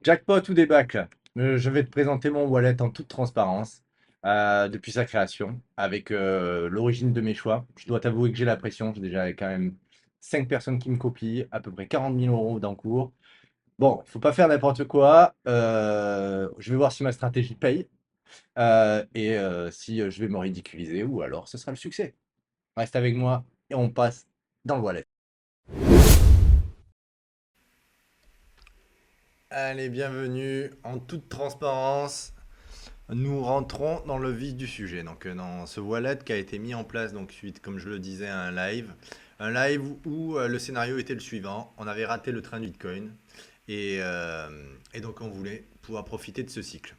Jackpot ou débâcle? Je vais te présenter mon wallet en toute transparence depuis sa création, avec l'origine de mes choix. Je dois t'avouer que j'ai la pression. J'ai déjà quand même 5 personnes qui me copient, à peu près 40 000 € d'encours. Bon, il faut pas faire n'importe quoi. Je vais voir si ma stratégie paye et si je vais me ridiculiser ou alors ce sera le succès. Reste avec moi et on passe dans le wallet. Allez, bienvenue en toute transparence. Nous rentrons dans le vif du sujet. Donc, dans ce wallet qui a été mis en place, donc suite, comme je le disais, à un live. Un live où le scénario était le suivant. On avait raté le train du Bitcoin. Et donc, on voulait pouvoir profiter de ce cycle.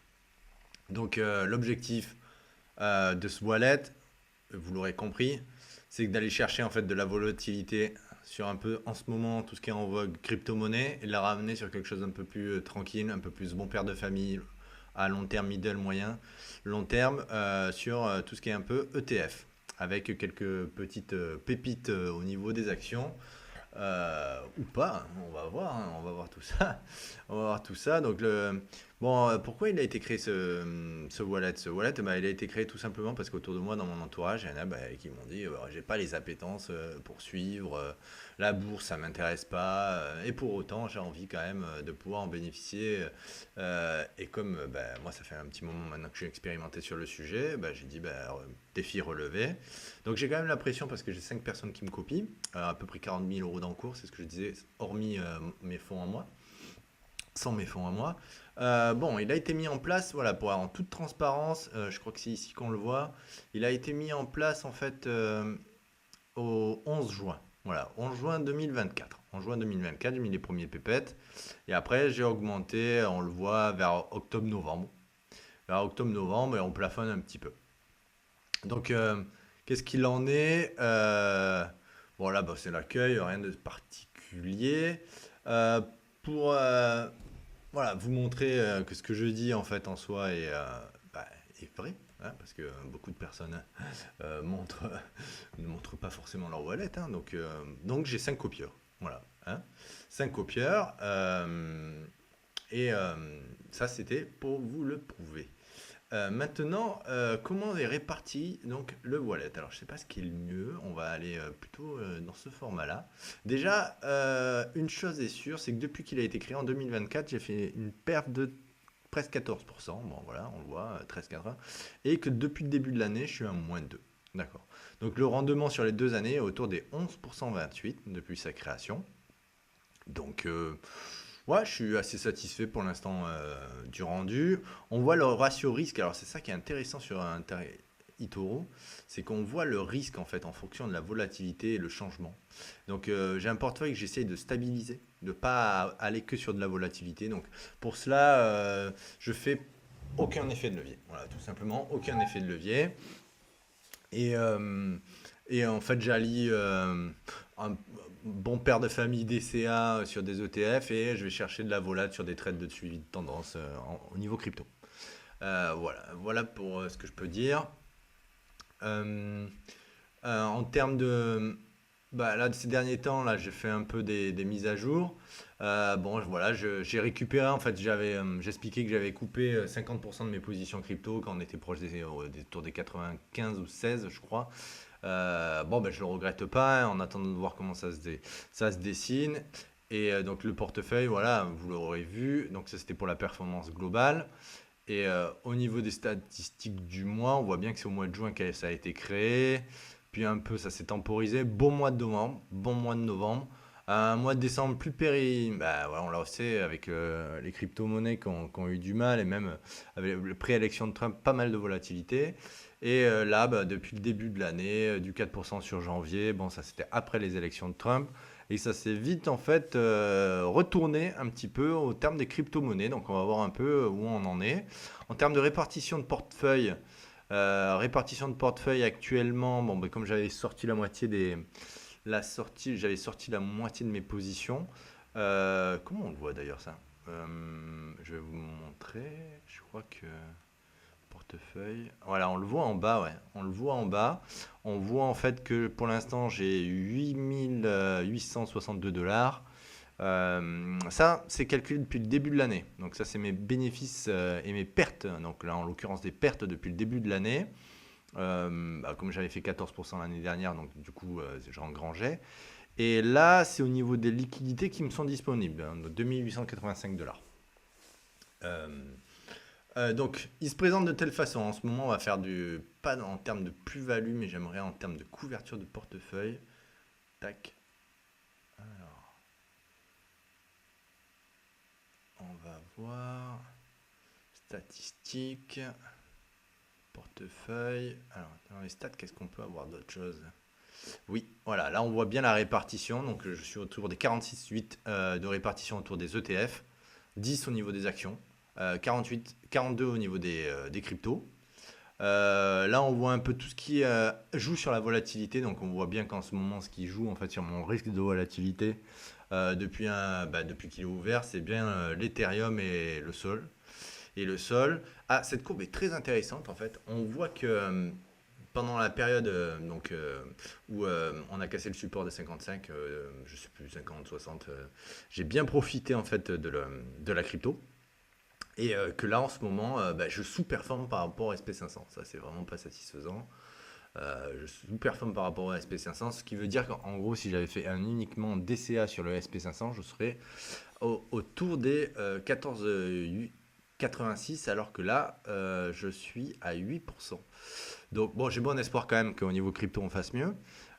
Donc, l'objectif de ce wallet, vous l'aurez compris, c'est d'aller chercher en fait de la volatilité sur un peu en ce moment tout ce qui est en vogue crypto-monnaie et de la ramener sur quelque chose un peu plus tranquille, un peu plus bon père de famille à long terme, middle, moyen, long terme sur tout ce qui est un peu ETF avec quelques petites pépites au niveau des actions ou pas, hein, on va voir tout ça. On va voir tout ça. Donc, bon, pourquoi il a été créé ce wallet? Ce wallet, bah, il a été créé tout simplement parce qu'autour de moi, dans mon entourage, il y en a bah, qui m'ont dit j'ai pas les appétences pour suivre, la bourse, ça m'intéresse pas, et pour autant, j'ai envie quand même de pouvoir en bénéficier. Et comme bah, moi, ça fait un petit moment maintenant que je suis expérimenté sur le sujet, bah, j'ai dit défi relevé. Donc j'ai quand même la pression parce que j'ai 5 personnes qui me copient, à peu près 40 000 € d'encours, c'est ce que je disais, hormis mes fonds à moi, sans mes fonds à moi. Bon, il a été mis en place, voilà, pour en toute transparence, je crois que c'est ici qu'on le voit, il a été mis en place en fait au 11 juin. Voilà, 11 juin 2024. En juin 2024, j'ai mis les premiers pépettes. Et après, j'ai augmenté, on le voit, vers octobre-novembre. Vers octobre-novembre, et on plafonne un petit peu. Donc, qu'est-ce qu'il en est? Bon, là, bah, c'est l'accueil, rien de particulier. Euh, pour voilà, vous montrer que ce que je dis en fait en soi bah, est vrai, hein, parce que beaucoup de personnes montrent, ne montrent pas forcément leur wallet. Hein, donc j'ai 5 copieurs. Voilà. Hein, 5 copieurs. Et ça, c'était pour vous le prouver. Maintenant, comment est réparti donc le wallet? Alors, je ne sais pas ce qui est le mieux. On va aller plutôt dans ce format-là. Déjà, une chose est sûre, c'est que depuis qu'il a été créé en 2024, j'ai fait une perte de presque 14%. Bon, voilà, on le voit, 13,80. Et que depuis le début de l'année, je suis à moins 2. D'accord. Donc, le rendement sur les 2 années est autour des 11% 28 depuis sa création. Donc, ouais, je suis assez satisfait pour l'instant du rendu. On voit le ratio risque. Alors, c'est ça qui est intéressant sur un eToro, c'est qu'on voit le risque en fait en fonction de la volatilité et le changement. Donc, j'ai un portefeuille que j'essaye de stabiliser, de ne pas aller que sur de la volatilité. Donc, pour cela, je fais aucun effet de levier. Voilà, tout simplement, aucun effet de levier. Et, euh, et en fait, j'allie un bon père de famille DCA sur des ETF et je vais chercher de la volate sur des trades de suivi de tendance au niveau crypto. Voilà pour ce que je peux dire. Euh, en termes de, bah, là, ces derniers temps, là, j'ai fait un peu des mises à jour. Bon, voilà, j'ai récupéré, en fait, j'expliquais que j'avais coupé 50% de mes positions crypto quand on était proche des tours des 95 ou 16, je crois. Bon, ben, je le regrette pas, hein, en attendant de voir comment ça se dessine. Et donc le portefeuille, voilà, vous l'aurez vu. Donc ça, c'était pour la performance globale. Et au niveau des statistiques du mois, on voit bien que c'est au mois de juin que ça a été créé. Puis un peu, ça s'est temporisé. Bon mois de novembre, bon mois de novembre. Un mois de décembre plus bah, ouais, on l'a sait, avec les crypto-monnaies qui ont eu du mal et même avec le pré-élection de Trump, pas mal de volatilité. Et là, bah, depuis le début de l'année, du 4% sur janvier, bon, ça c'était après les élections de Trump. Et ça s'est vite en fait retourné un petit peu au terme des crypto-monnaies. Donc on va voir un peu où on en est. En termes de répartition de portefeuille actuellement, bon, ben, comme j'avais sorti la moitié de mes positions. Comment on le voit d'ailleurs ça? Je vais vous montrer. Je crois que portefeuille. Voilà, on le voit en bas, ouais. On le voit en bas. On voit en fait que pour l'instant j'ai 8 862 $. Ça, c'est calculé depuis le début de l'année. Donc ça, c'est mes bénéfices et mes pertes. Donc là, en l'occurrence, des pertes depuis le début de l'année. Comme j'avais fait 14% l'année dernière, donc du coup, j'engrangeais. Et là, c'est au niveau des liquidités qui me sont disponibles, hein, de 2 885 $. Euh, donc, il se présente de telle façon. En ce moment, on va faire pas en termes de plus-value, mais j'aimerais en termes de couverture de portefeuille. Tac. Alors, on va voir. Statistiques. Portefeuille. Alors, dans les stats, qu'est-ce qu'on peut avoir d'autre chose? Oui, voilà, là on voit bien la répartition. Donc je suis autour des 46,8 de répartition autour des ETF, 10 au niveau des actions, 48, 42 au niveau des cryptos. Là on voit un peu tout ce qui joue sur la volatilité. Donc on voit bien qu'en ce moment, ce qui joue en fait sur mon risque de volatilité depuis qu'il est ouvert, c'est bien l'Ethereum et le Sol. Et le Sol, cette courbe est très intéressante en fait. On voit que pendant la période où on a cassé le support des 55, je sais plus, 50, 60, j'ai bien profité en fait de la crypto. Et que là en ce moment, je sous-performe par rapport au SP500. Ça, c'est vraiment pas satisfaisant. Je sous-performe par rapport au SP500, ce qui veut dire qu'en gros, si j'avais fait uniquement DCA sur le SP500, je serais autour des 14,86, alors que là, je suis à 8%. Donc bon, j'ai bon espoir quand même qu'au niveau crypto, on fasse mieux.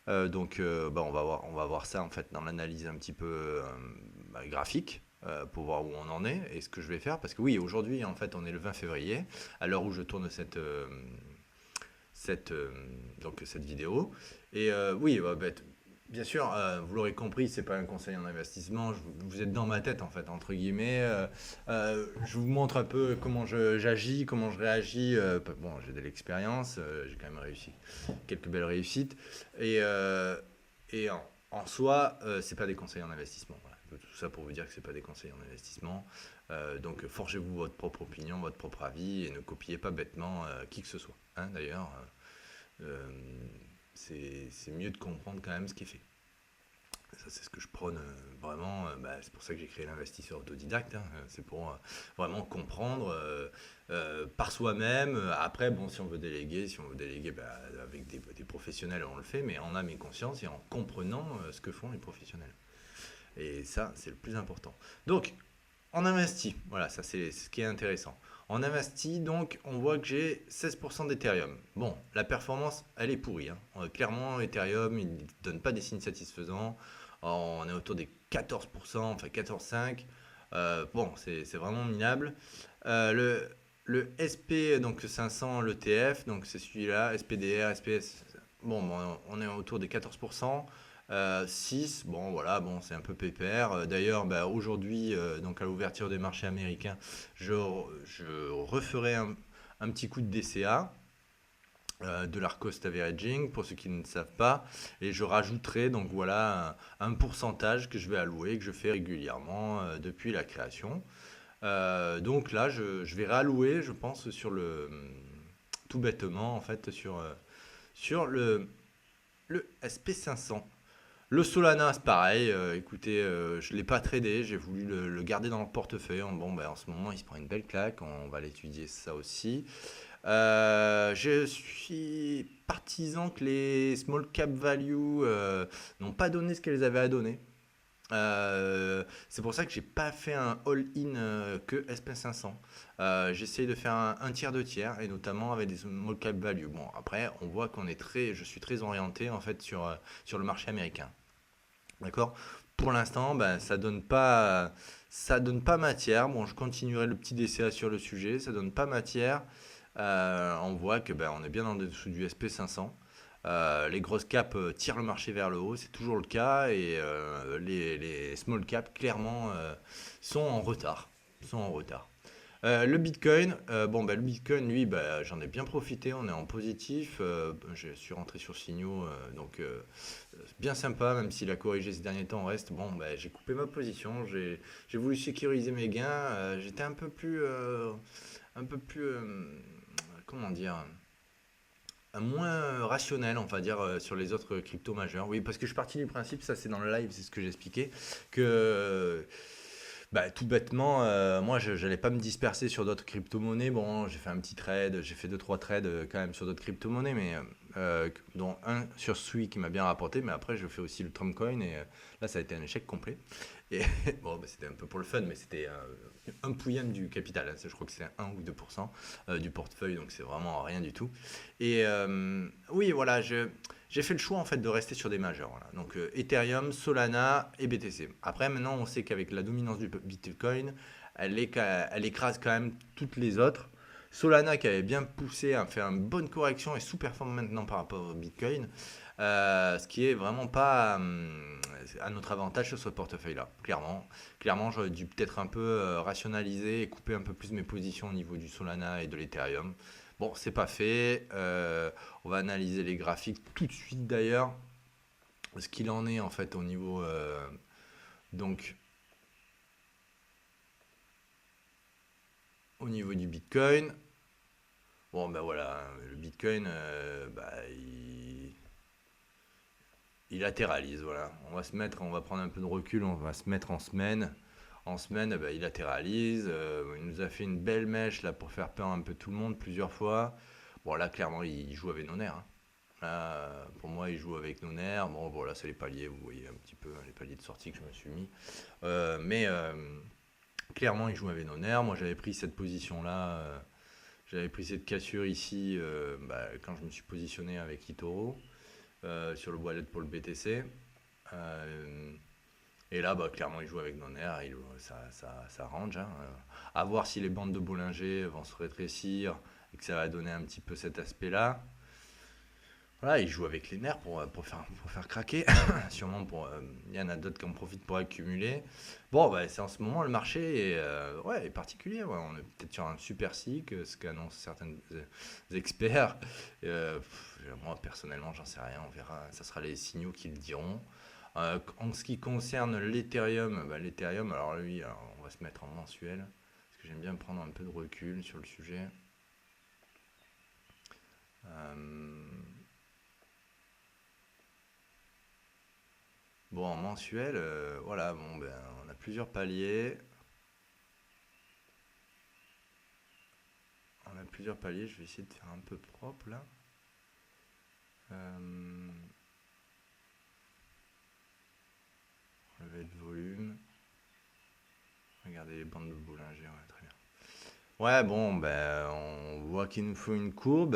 On va voir ça en fait dans l'analyse un petit peu graphique pour voir où on en est et ce que je vais faire. Parce que oui, aujourd'hui, en fait, on est le 20 février, à l'heure où je tourne cette vidéo. Et oui, bien sûr, vous l'aurez compris, c'est pas un conseil en investissement. Vous êtes dans ma tête en fait, entre guillemets. Je vous montre un peu comment j'agis, comment je réagis. Bon, j'ai de l'expérience, j'ai quand même réussi quelques belles réussites. Et en soi, c'est pas des conseils en investissement. Voilà. Tout ça pour vous dire que c'est pas des conseils en investissement. Donc forgez-vous votre propre opinion, votre propre avis et ne copiez pas bêtement qui que ce soit. Hein, d'ailleurs, c'est mieux de comprendre quand même ce qui est fait. Ça, c'est ce que je prône vraiment. C'est pour ça que j'ai créé l'investisseur autodidacte. Hein. C'est pour vraiment comprendre par soi-même. Après, bon, si on veut déléguer, avec des professionnels, on le fait, mais en âme et conscience et en comprenant ce que font les professionnels. Et ça, c'est le plus important. Donc, on investit. Voilà, ça, c'est ce qui est intéressant. On investit, donc, on voit que j'ai 16% d'Ethereum. Bon, la performance, elle est pourrie. Hein. Clairement, Ethereum, il ne donne pas des signes satisfaisants. On est autour des 14%, enfin 14,5%. Bon, c'est vraiment minable. Le SP, donc 500, l'ETF, donc c'est celui-là, SPDR, SPS. Bon, on est autour des 14%. 6, bon voilà, bon c'est un peu pépère. D'ailleurs, aujourd'hui, donc à l'ouverture des marchés américains, je referai un petit coup de DCA, de l'art cost averaging pour ceux qui ne savent pas, et je rajouterai donc voilà un pourcentage que je vais allouer, que je fais régulièrement depuis la création. Donc là, je vais réallouer, je pense, tout bêtement en fait sur le SP500. Le Solana, c'est pareil. Écoutez, je ne l'ai pas tradé, j'ai voulu le garder dans le portefeuille. En ce moment, il se prend une belle claque. On va l'étudier ça aussi. Je suis partisan que les small cap value n'ont pas donné ce qu'elles avaient à donner. C'est pour ça que j'ai pas fait un all-in que SP500. J'essaye de faire un tiers de tiers et notamment avec des small cap value. Bon, après, on voit je suis très orienté en fait sur le marché américain. D'accord? Pour l'instant, ça donne pas matière. Bon, je continuerai le petit DCA sur le sujet. Ça donne pas matière. On voit que on est bien en dessous du SP500. Les grosses caps tirent le marché vers le haut, c'est toujours le cas, et les small caps clairement sont en retard. Sont en retard. Le Bitcoin, le Bitcoin, lui, j'en ai bien profité, on est en positif. Je suis rentré sur Signaux, donc bien sympa, même s'il a corrigé ces derniers temps, on reste. Bon, j'ai coupé ma position, j'ai voulu sécuriser mes gains. J'étais un peu plus, comment dire, moins rationnel, on va dire, sur les autres cryptos majeurs. Oui, parce que je suis parti du principe, ça c'est dans le live, c'est ce que j'expliquais, que bah, tout bêtement, moi je n'allais pas me disperser sur d'autres crypto-monnaies. Bon, j'ai fait un petit trade, j'ai fait deux trois trades quand même sur d'autres crypto-monnaies, mais dont un sur Sui qui m'a bien rapporté, mais après je fais aussi le Trump Coin et là ça a été un échec complet. Et bon, bah, c'était un peu pour le fun, mais c'était un pouillème du capital, hein. Je crois que c'est 1 ou 2% du portefeuille, donc c'est vraiment rien du tout. Et oui, voilà, j'ai fait le choix en fait de rester sur des majeurs. Voilà. Donc Ethereum, Solana et BTC. Après, maintenant, on sait qu'avec la dominance du Bitcoin, elle écrase quand même toutes les autres. Solana qui avait bien poussé a fait une bonne correction et sous-performe maintenant par rapport au Bitcoin. Ce qui est vraiment pas à notre avantage sur ce portefeuille-là. Clairement, j'aurais dû peut-être un peu rationaliser et couper un peu plus mes positions au niveau du Solana et de l'Ethereum. Bon, c'est pas fait. On va analyser les graphiques tout de suite d'ailleurs. Ce qu'il en est en fait au niveau donc au niveau du Bitcoin. Bon ben voilà, le Bitcoin il latéralise, voilà. On va prendre un peu de recul, on va se mettre en semaine. En semaine, il latéralise. Il nous a fait une belle mèche là pour faire peur un peu tout le monde plusieurs fois. Bon là clairement il joue avec nos nerfs, hein. Là, pour moi, il joue avec nos nerfs. Bon, voilà, c'est les paliers, vous voyez un petit peu hein, les paliers de sortie que je me suis mis. Mais clairement, il joue avec nos nerfs. Moi, j'avais pris cette position-là. J'avais pris cette cassure ici quand je me suis positionné avec Itoro sur le wallet pour le BTC. Euh, et là, clairement, il joue avec nos nerfs. Ça range, hein. À voir si les bandes de Bollinger vont se rétrécir et que ça va donner un petit peu cet aspect-là. Voilà, il joue avec les nerfs pour faire craquer. Sûrement il y en a d'autres qui en profitent pour accumuler. Bon, c'est en ce moment le marché est particulier. Ouais. On est peut-être sur un super cycle, ce qu'annoncent certains experts. Moi, personnellement, j'en sais rien. On verra. Ça sera les signaux qui le diront. En ce qui concerne l'Ethereum, alors lui, on va se mettre en mensuel. Parce que j'aime bien prendre un peu de recul sur le sujet. Euh, Bon, en mensuel, voilà, bon, on a plusieurs paliers. On a plusieurs paliers, je vais essayer de faire un peu propre là. Euh, Relevé de volume. Regardez les bandes de Bollinger, ouais, très bien. Ouais, bon, on voit qu'il nous faut une courbe.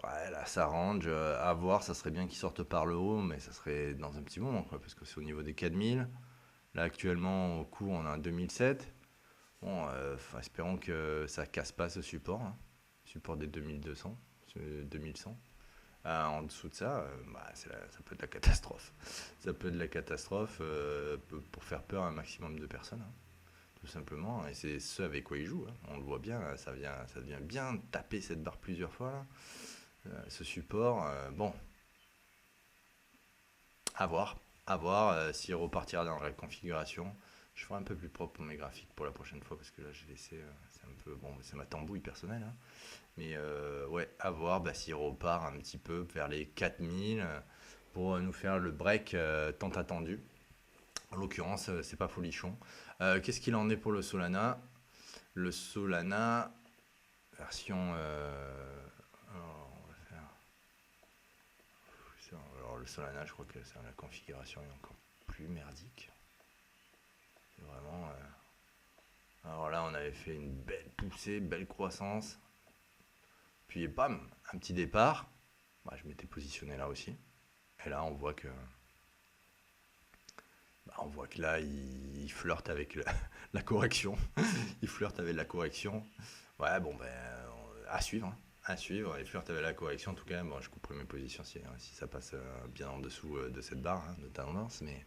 Ouais, là, ça range. À voir, ça serait bien qu'il sorte par le haut, mais ça serait dans un petit moment, quoi, parce que c'est au niveau des 4000. Là, actuellement, au cours, on a un 2007. Bon, espérons que ça casse pas ce support, hein. Support des 2200, 2100. En dessous de ça, ça peut être la catastrophe. Ça peut être la catastrophe pour faire peur à un maximum de personnes, hein, tout simplement. Et c'est ce avec quoi il joue, hein. On le voit bien, ça devient bien taper cette barre plusieurs fois, là. Ce support, bon, à voir. À voir s'il repartira dans la configuration. Je ferai un peu plus propre pour mes graphiques pour la prochaine fois parce que là j'ai laissé. C'est un peu. Bon, c'est ma tambouille personnelle, hein. Mais ouais, à voir s'il repart un petit peu vers les 4000 pour nous faire le break tant attendu. En l'occurrence, c'est pas folichon. Qu'est-ce qu'il en est pour le Solana? Le Solana, version. Alors, on va faire. Alors, le Solana, je crois que la configuration est encore plus merdique. C'est vraiment. Alors là, on avait fait une belle poussée, belle croissance. Puis bam, un petit départ. Je m'étais positionné là aussi. Et là, on voit que là, il flirte avec la correction. Il flirte avec la correction. Ouais, bon, à suivre, hein. À suivre. Il flirte avec la correction. En tout cas, bon, je couperai mes positions si ça passe bien en dessous de cette barre, hein, de tendance. Mais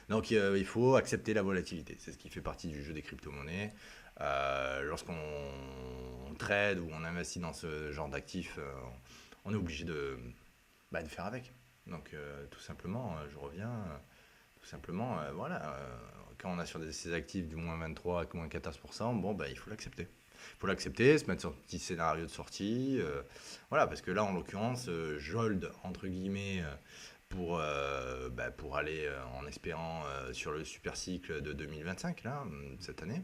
donc, il faut accepter la volatilité. C'est ce qui fait partie du jeu des crypto-monnaies. Lorsqu'on trade ou on investit dans ce genre d'actifs, on est obligé de faire avec. Donc, tout simplement, je reviens. Tout simplement, voilà. Quand on a sur ces actifs du moins 23 à moins 14%, bon, il faut l'accepter. faut l'accepter, se mettre sur un petit scénario de sortie. Voilà, parce que là, en l'occurrence, j'hold, entre guillemets, pour aller en espérant sur le super cycle de 2025, là, cette année.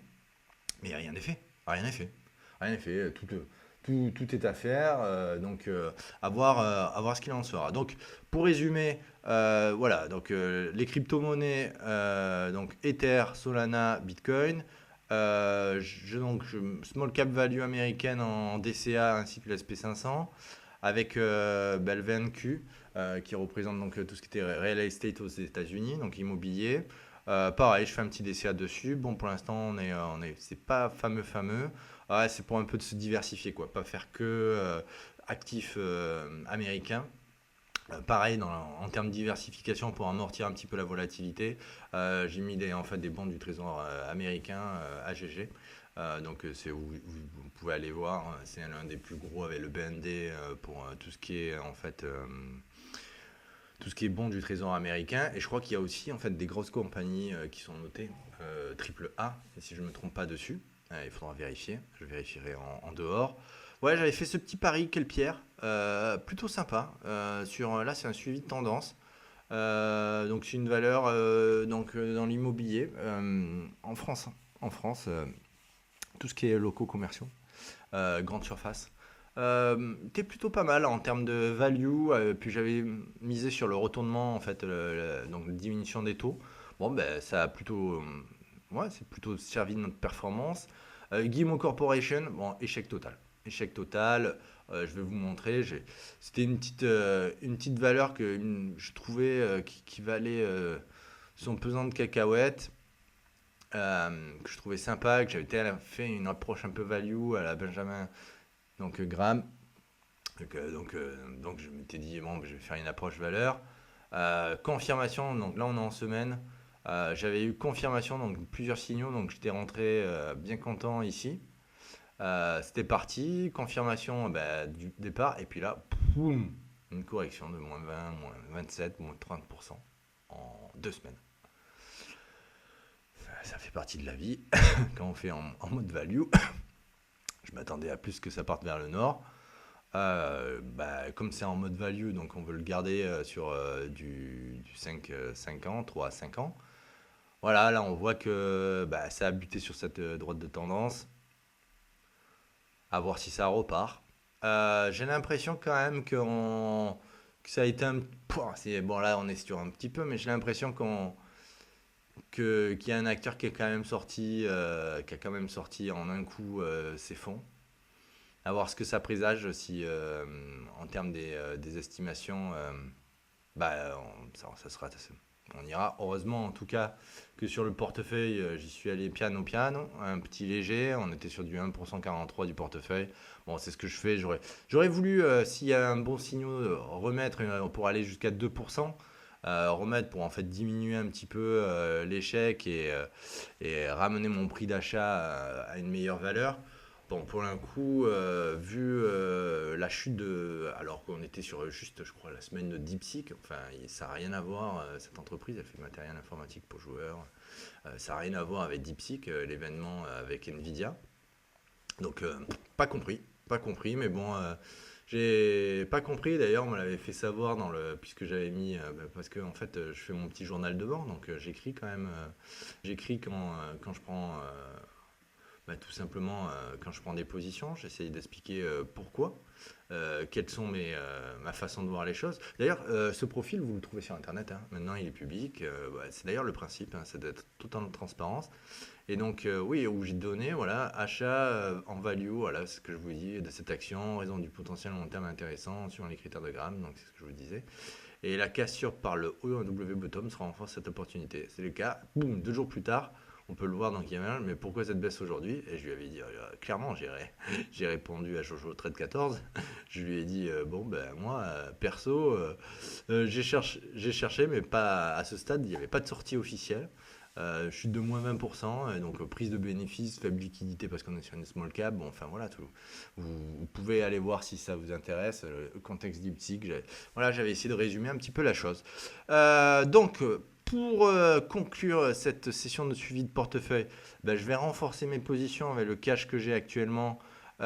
Mais rien n'est fait. Rien n'est fait. Rien n'est fait. Tout est à faire. Donc, à voir ce qu'il en sera. Donc, pour résumer, voilà. Donc, les crypto-monnaies, donc Ether, Solana, Bitcoin. Small cap value américaine en DCA ainsi que l'SP500 avec le VNQ qui représente donc tout ce qui était real estate aux États-Unis, donc immobilier. Pareil, je fais un petit DCA dessus. Bon, pour l'instant, c'est pas fameux. Ouais, c'est pour un peu de se diversifier, quoi. Pas faire que actifs américains. Pareil, en termes de diversification, pour amortir un petit peu la volatilité, j'ai mis en fait, des bons du trésor américain AGG. Donc c'est où vous pouvez aller voir, c'est l'un des plus gros avec le BND pour tout ce qui est en fait tout ce qui est bon du trésor américain. Et je crois qu'il y a aussi en fait des grosses compagnies qui sont notées triple A, si je ne me trompe pas dessus. Il faudra vérifier, je vérifierai en dehors. Ouais, j'avais fait ce petit pari, quelle pierre, plutôt sympa. Là, c'est un suivi de tendance. Donc c'est une valeur dans l'immobilier en France. En France, tout ce qui est locaux commerciaux, grande surface. T'es plutôt pas mal en termes de value. Puis j'avais misé sur le retournement, en fait, donc la diminution des taux. Bon, ben ça a plutôt, ouais, c'est plutôt servi de notre performance. Guillemot Corporation, bon, échec total. Échec total. Je vais vous montrer. C'était une petite valeur que je trouvais qui valait son pesant de cacahuètes. Que je trouvais sympa, que j'avais fait une approche un peu value à la Benjamin donc Graham. Donc je m'étais dit, bon, je vais faire une approche valeur. Confirmation, donc là on est en semaine. J'avais eu confirmation, donc plusieurs signaux, donc j'étais rentré bien content ici. C'était parti, confirmation du départ, et puis là, boum, une correction de moins 20, moins 27, moins 30% en 2 semaines. Ça fait partie de la vie quand on fait en mode value. Je m'attendais à plus que ça parte vers le nord. Comme c'est en mode value, donc on veut le garder sur du 5 ans, 3 à 5 ans. Voilà, là on voit que ça a buté sur cette droite de tendance. À voir si ça repart. J'ai l'impression quand même que ça a été un... Bon là on est sur un petit peu, mais j'ai l'impression qu'il y a un acteur qui a quand même sorti en un coup ses fonds. À voir ce que ça présage si en termes des estimations, ça sera on ira. Heureusement en tout cas que sur le portefeuille, j'y suis allé piano, un petit léger, on était sur du 1% 43 du portefeuille. Bon, c'est ce que je fais, j'aurais voulu, s'il y a un bon signal, remettre pour aller jusqu'à 2%. Remettre pour en fait diminuer un petit peu l'échec et ramener mon prix d'achat à une meilleure valeur. Bon, pour un coup, vu la chute alors qu'on était sur juste, je crois, la semaine de DeepSeek, enfin, ça n'a rien à voir, cette entreprise, elle fait matériel informatique pour joueurs, ça n'a rien à voir avec DeepSeek, l'événement avec Nvidia. Donc, pas compris, mais bon, j'ai pas compris, d'ailleurs, on me l'avait fait savoir puisque j'avais mis, parce que en fait, je fais mon petit journal de bord, donc j'écris quand même, j'écris quand je prends tout simplement, quand je prends des positions, j'essaye d'expliquer pourquoi, quelles sont ma façon de voir les choses. D'ailleurs, ce profil, vous le trouvez sur Internet, hein. Maintenant il est public. C'est d'ailleurs le principe, hein, c'est d'être tout en transparence. Et donc, oui, où j'ai donné, voilà, achat en value, voilà, c'est ce que je vous dis, de cette action, en raison du potentiel long terme intéressant, suivant les critères de Graham, donc c'est ce que je vous disais. Et la cassure par le haut en W bottom sera enfin cette opportunité. C'est le cas, boum, 2 jours plus tard. On peut le voir dans Gmail, mais pourquoi cette baisse aujourd'hui? Et je lui avais dit, clairement, j'ai répondu à Jojo Trade 14. Je lui ai dit, moi, perso, j'ai cherché, mais pas à ce stade, il n'y avait pas de sortie officielle. Chute de moins 20%, donc prise de bénéfices, faible liquidité parce qu'on est sur une small cap. Bon, enfin voilà, vous pouvez aller voir si ça vous intéresse, le contexte DeepSeek. Voilà, j'avais essayé de résumer un petit peu la chose. Donc, Pour conclure cette session de suivi de portefeuille, je vais renforcer mes positions avec le cash que j'ai actuellement, tout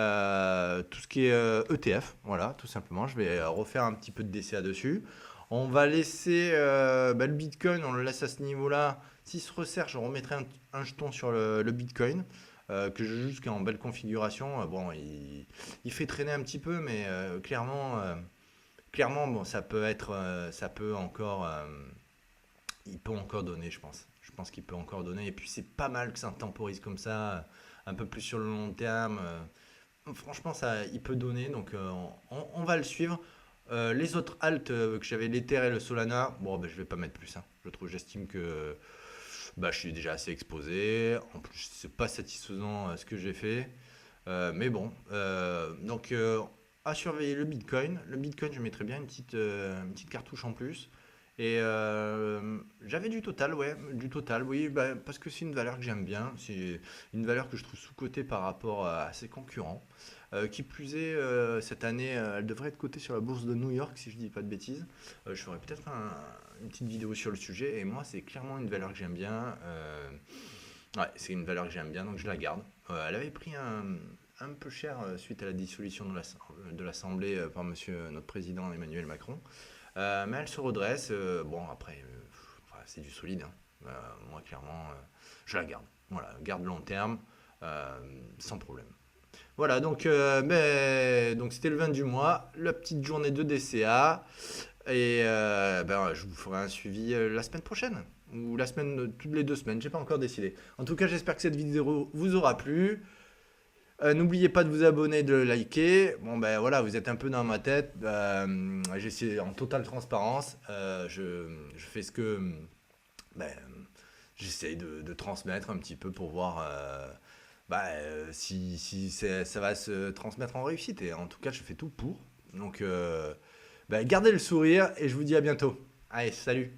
ce qui est ETF, voilà, tout simplement. Je vais refaire un petit peu de DCA dessus. On va laisser le Bitcoin, on le laisse à ce niveau-là. S'il se resserre, je remettrai un jeton sur le Bitcoin, que je juge qu'en belle configuration. Bon, il fait traîner un petit peu, mais clairement, bon, ça peut encore, il peut encore donner, je pense. Je pense qu'il peut encore donner. Et puis c'est pas mal que ça temporise comme ça, un peu plus sur le long terme. Franchement, ça, il peut donner, donc on va le suivre. Les autres halts que j'avais, l'Ether et le Solana, bon, je vais pas mettre plus, hein. J'estime que je suis déjà assez exposé. En plus, c'est pas satisfaisant ce que j'ai fait. Mais bon, donc à surveiller le Bitcoin. Le Bitcoin, je mettrais bien une petite cartouche en plus. Et j'avais du total, ouais, du total, oui, parce que c'est une valeur que j'aime bien. C'est une valeur que je trouve sous-cotée par rapport à ses concurrents. Qui plus est, cette année, elle devrait être cotée sur la bourse de New York, si je dis pas de bêtises. Je ferai peut-être une petite vidéo sur le sujet. Et moi, c'est clairement une valeur que j'aime bien. Ouais, c'est une valeur que j'aime bien, donc je la garde. Elle avait pris un peu cher suite à la dissolution de l'Assemblée par monsieur notre président Emmanuel Macron. Mais elle se redresse. Bon, après, enfin, c'est du solide, hein. Moi, clairement, je la garde. Voilà, garde long terme, sans problème. Voilà, donc c'était le 20 du mois, la petite journée de DCA. Et je vous ferai un suivi la semaine prochaine. Ou la semaine, toutes les 2 semaines, j'ai pas encore décidé. En tout cas, j'espère que cette vidéo vous aura plu. N'oubliez pas de vous abonner, de liker. Bon voilà, vous êtes un peu dans ma tête. J'essaie en totale transparence. Je fais ce que ben, j'essaie de transmettre un petit peu pour voir si ça va se transmettre en réussite. Et en tout cas, je fais tout pour. Donc gardez le sourire et je vous dis à bientôt. Allez, salut!